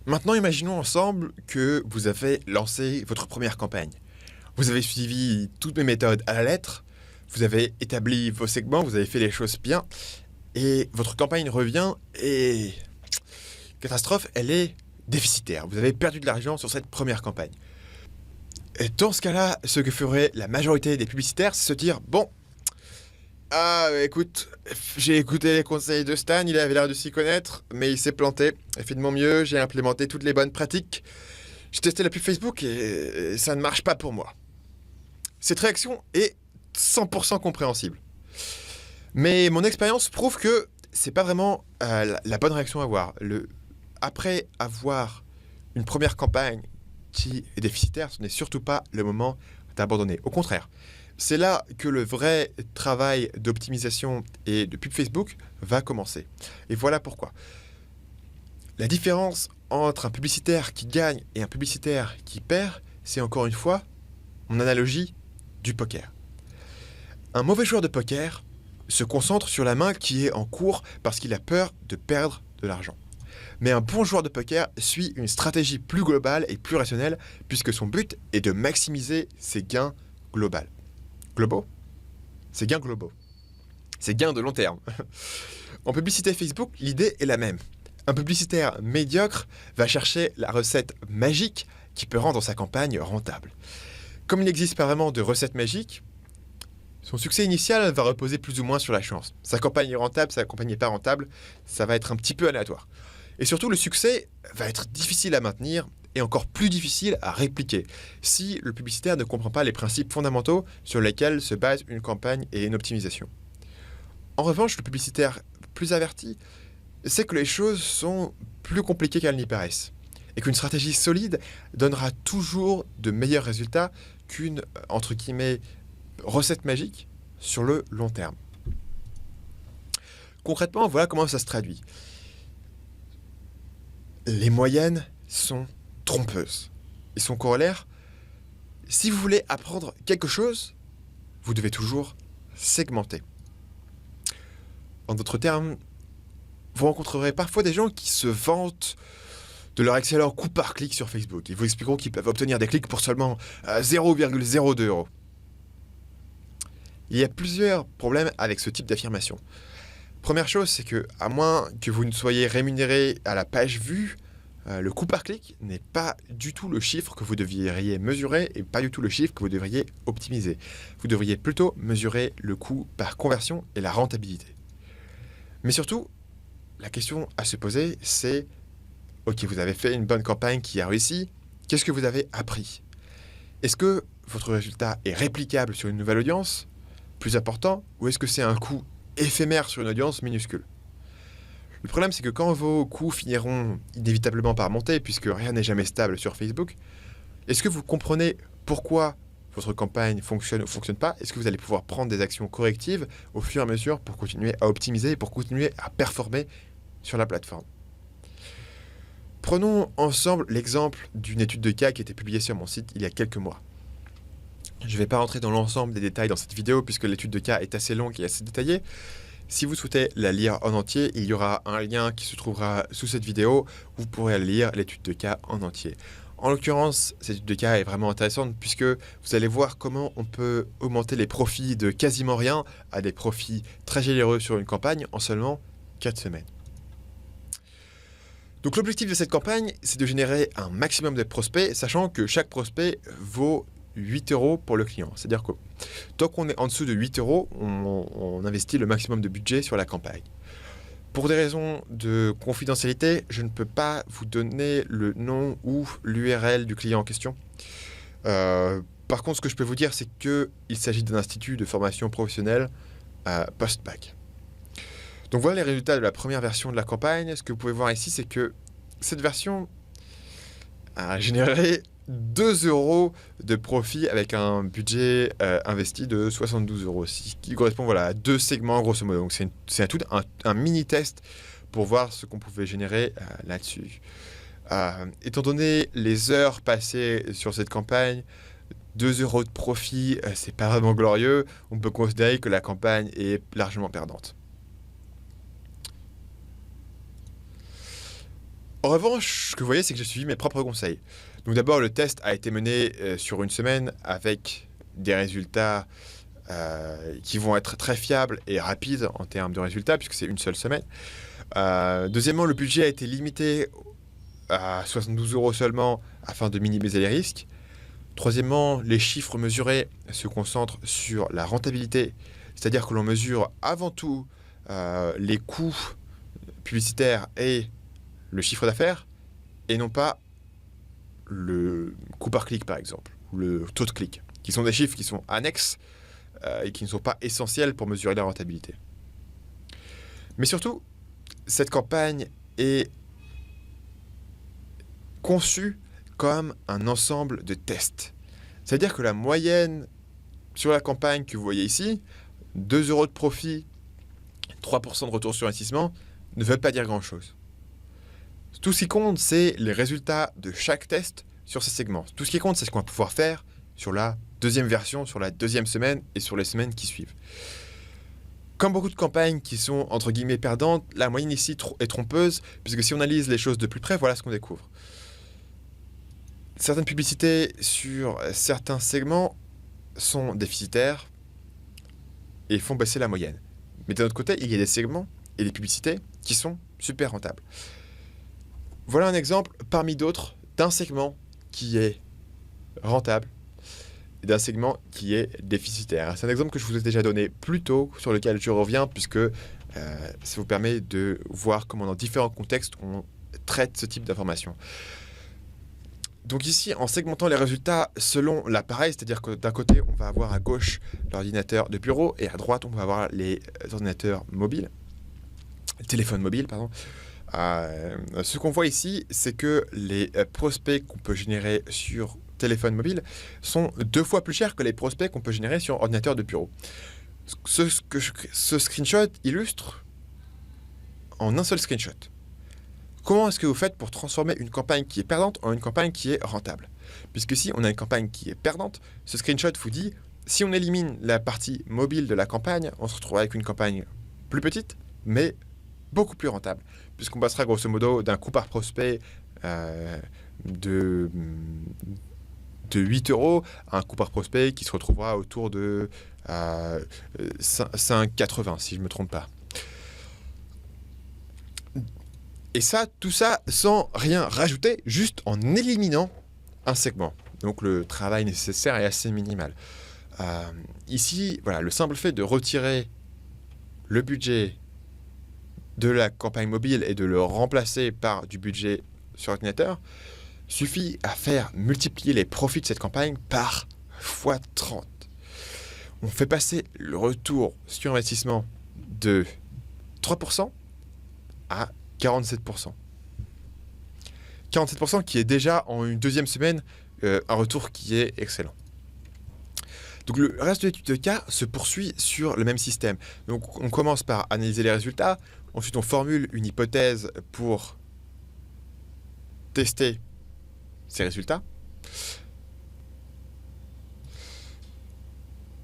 Maintenant, imaginons ensemble que vous avez lancé votre première campagne. Vous avez suivi toutes mes méthodes à la lettre, vous avez établi vos segments, vous avez fait les choses bien, et votre campagne revient et... catastrophe, elle est déficitaire. Vous avez perdu de l'argent sur cette première campagne. Et dans ce cas-là, ce que ferait la majorité des publicitaires, c'est se dire, bon, écoute, j'ai écouté les conseils de Stan, il avait l'air de s'y connaître, mais il s'est planté. J'ai fait de mon mieux, j'ai implémenté toutes les bonnes pratiques. J'ai testé la pub Facebook et ça ne marche pas pour moi. Cette réaction est 100% compréhensible. Mais mon expérience prouve que c'est pas vraiment la bonne réaction à avoir. Après avoir une première campagne qui est déficitaire, ce n'est surtout pas le moment d'abandonner. Au contraire, c'est là que le vrai travail d'optimisation et de pub Facebook va commencer. Et voilà pourquoi. La différence entre un publicitaire qui gagne et un publicitaire qui perd, c'est encore une fois mon analogie du poker. Un mauvais joueur de poker se concentre sur la main qui est en cours parce qu'il a peur de perdre de l'argent. Mais un bon joueur de poker suit une stratégie plus globale et plus rationnelle puisque son but est de maximiser ses gains globaux. Globaux ? Ses gains globaux. Ses gains de long terme. En publicité Facebook, l'idée est la même. Un publicitaire médiocre va chercher la recette magique qui peut rendre sa campagne rentable. Comme il n'existe pas vraiment de recette magique, son succès initial va reposer plus ou moins sur la chance. Sa campagne est rentable, sa campagne n'est pas rentable, ça va être un petit peu aléatoire. Et surtout, le succès va être difficile à maintenir et encore plus difficile à répliquer si le publicitaire ne comprend pas les principes fondamentaux sur lesquels se base une campagne et une optimisation. En revanche, le publicitaire plus averti sait que les choses sont plus compliquées qu'elles n'y paraissent et qu'une stratégie solide donnera toujours de meilleurs résultats qu'une, entre guillemets, recette magique sur le long terme. Concrètement, voilà comment ça se traduit. Les moyennes sont trompeuses. Et son corollaire, si vous voulez apprendre quelque chose, vous devez toujours segmenter. En d'autres termes, vous rencontrerez parfois des gens qui se vantent de leur excellent coût par clic sur Facebook. Ils vous expliqueront qu'ils peuvent obtenir des clics pour seulement 0,02 €. Il y a plusieurs problèmes avec ce type d'affirmation. Première chose, c'est que, à moins que vous ne soyez rémunéré à la page vue, le coût par clic n'est pas du tout le chiffre que vous devriez mesurer et pas du tout le chiffre que vous devriez optimiser. Vous devriez plutôt mesurer le coût par conversion et la rentabilité. Mais surtout, la question à se poser, c'est ok, vous avez fait une bonne campagne qui a réussi, qu'est-ce que vous avez appris ? Est-ce que votre résultat est réplicable sur une nouvelle audience, plus important, ou est-ce que c'est un coût éphémère sur une audience minuscule ? Le problème, c'est que quand vos coûts finiront inévitablement par monter, puisque rien n'est jamais stable sur Facebook, est-ce que vous comprenez pourquoi votre campagne fonctionne ou ne fonctionne pas ? Est-ce que vous allez pouvoir prendre des actions correctives au fur et à mesure pour continuer à optimiser et pour continuer à performer sur la plateforme ? Prenons ensemble l'exemple d'une étude de cas qui a été publiée sur mon site il y a quelques mois. Je ne vais pas rentrer dans l'ensemble des détails dans cette vidéo puisque l'étude de cas est assez longue et assez détaillée. Si vous souhaitez la lire en entier, il y aura un lien qui se trouvera sous cette vidéo où vous pourrez lire l'étude de cas en entier. En l'occurrence, cette étude de cas est vraiment intéressante puisque vous allez voir comment on peut augmenter les profits de quasiment rien à des profits très généreux sur une campagne en seulement 4 semaines. Donc l'objectif de cette campagne, c'est de générer un maximum de prospects, sachant que chaque prospect vaut 8 € pour le client. C'est-à-dire que tant qu'on est en dessous de 8 €, on investit le maximum de budget sur la campagne. Pour des raisons de confidentialité, je ne peux pas vous donner le nom ou l'URL du client en question. Par contre, ce que je peux vous dire, c'est qu'il s'agit d'un institut de formation professionnelle post-bac. Donc voilà les résultats de la première version de la campagne. Ce que vous pouvez voir ici, c'est que cette version a généré 2 € de profit avec un budget investi de 72 €, ce qui correspond à 2 segments grosso modo. Donc c'est un mini-test pour voir ce qu'on pouvait générer là-dessus. Étant donné les heures passées sur cette campagne, 2 € de profit, c'est pas vraiment glorieux. On peut considérer que la campagne est largement perdante. En revanche, ce que vous voyez, c'est que j'ai suivi mes propres conseils. Donc d'abord, le test a été mené sur une semaine avec des résultats qui vont être très fiables et rapides en termes de résultats, puisque c'est une seule semaine. Deuxièmement, le budget a été limité à 72 € seulement afin de minimiser les risques. Troisièmement, les chiffres mesurés se concentrent sur la rentabilité, c'est-à-dire que l'on mesure avant tout les coûts publicitaires et le chiffre d'affaires, et non pas le coût par clic par exemple, ou le taux de clic, qui sont des chiffres qui sont annexes et qui ne sont pas essentiels pour mesurer la rentabilité. Mais surtout, cette campagne est conçue comme un ensemble de tests. C'est-à-dire que la moyenne sur la campagne que vous voyez ici, 2 € de profit, 3% de retour sur investissement, ne veut pas dire grand-chose. Tout ce qui compte, c'est les résultats de chaque test sur ces segments. Tout ce qui compte, c'est ce qu'on va pouvoir faire sur la deuxième version, sur la deuxième semaine et sur les semaines qui suivent. Comme beaucoup de campagnes qui sont entre guillemets perdantes, la moyenne ici est trompeuse, puisque si on analyse les choses de plus près, voilà ce qu'on découvre. Certaines publicités sur certains segments sont déficitaires et font baisser la moyenne. Mais d'un autre côté, il y a des segments et des publicités qui sont super rentables. Voilà un exemple parmi d'autres d'un segment qui est rentable et d'un segment qui est déficitaire. C'est un exemple que je vous ai déjà donné plus tôt, sur lequel je reviens, puisque ça vous permet de voir comment dans différents contextes on traite ce type d'informations. Donc ici, en segmentant les résultats selon l'appareil, c'est-à-dire que d'un côté, on va avoir à gauche l'ordinateur de bureau et à droite, on va avoir les ordinateurs mobiles, téléphones mobiles, pardon. Ce qu'on voit ici, c'est que les prospects qu'on peut générer sur téléphone mobile sont 2 fois plus chers que les prospects qu'on peut générer sur ordinateur de bureau. Ce screenshot illustre en un seul screenshot. Comment est-ce que vous faites pour transformer une campagne qui est perdante en une campagne qui est rentable? Puisque si on a une campagne qui est perdante, ce screenshot vous dit, si on élimine la partie mobile de la campagne, on se retrouve avec une campagne plus petite, mais beaucoup plus rentable. Puisqu'on passera grosso modo d'un coût par prospect de 8 € à un coût par prospect qui se retrouvera autour de 5,80 si je ne me trompe pas. Et ça, tout ça sans rien rajouter, juste en éliminant un segment. Donc le travail nécessaire est assez minimal. Ici, voilà, le simple fait de retirer le budget de la campagne mobile et de le remplacer par du budget sur ordinateur suffit à faire multiplier les profits de cette campagne par x30. On fait passer le retour sur investissement de 3% à 47%. 47% qui est déjà en une deuxième semaine un retour qui est excellent. Donc le reste de l'étude de cas se poursuit sur le même système. Donc on commence par analyser les résultats, ensuite on formule une hypothèse pour tester ces résultats.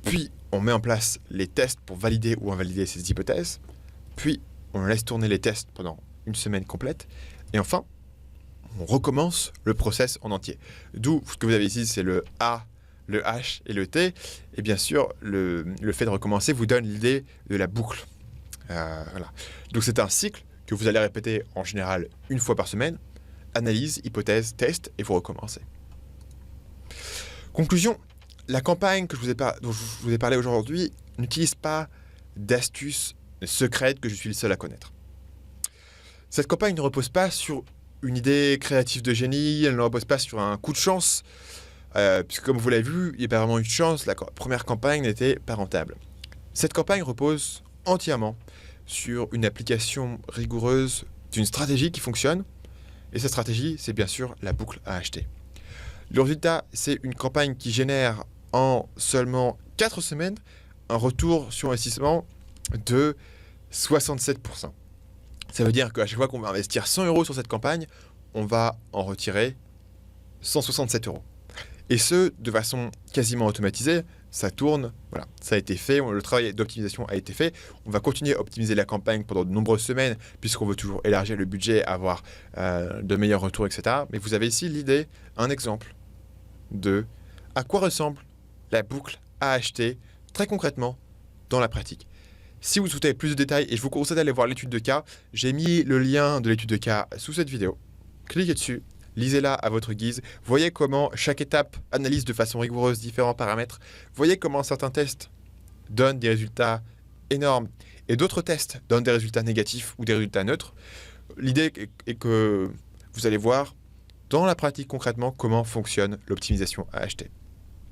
Puis on met en place les tests pour valider ou invalider ces hypothèses. Puis on laisse tourner les tests pendant une semaine complète. Et enfin, on recommence le process en entier. D'où ce que vous avez ici, c'est le A, le H et le T. Et bien sûr, le fait de recommencer vous donne l'idée de la boucle. Voilà. Donc c'est un cycle que vous allez répéter en général une fois par semaine. Analyse, hypothèse, test, et vous recommencez. Conclusion, la campagne dont je vous ai parlé aujourd'hui n'utilise pas d'astuces secrètes que je suis le seul à connaître. Cette campagne ne repose pas sur une idée créative de génie, elle ne repose pas sur un coup de chance, puisque comme vous l'avez vu, il n'y a pas vraiment eu de chance, la première campagne n'était pas rentable. Cette campagne repose entièrement sur une application rigoureuse d'une stratégie qui fonctionne, et cette stratégie, c'est bien sûr la boucle à acheter. Le résultat, c'est une campagne qui génère en seulement 4 semaines un retour sur investissement de 67%. Ça veut dire qu'à chaque fois qu'on va investir 100 € sur cette campagne, on va en retirer 167 €. Et ce, de façon quasiment automatisée, ça tourne, voilà, ça a été fait, le travail d'optimisation a été fait. On va continuer à optimiser la campagne pendant de nombreuses semaines, puisqu'on veut toujours élargir le budget, avoir de meilleurs retours, etc. Mais vous avez ici l'idée, un exemple de à quoi ressemble la boucle à acheter très concrètement dans la pratique. Si vous souhaitez plus de détails, et je vous conseille d'aller voir l'étude de cas, j'ai mis le lien de l'étude de cas sous cette vidéo. Cliquez dessus, lisez-la à votre guise, voyez comment chaque étape analyse de façon rigoureuse différents paramètres, voyez comment certains tests donnent des résultats énormes et d'autres tests donnent des résultats négatifs ou des résultats neutres. L'idée est que vous allez voir dans la pratique concrètement comment fonctionne l'optimisation à acheter.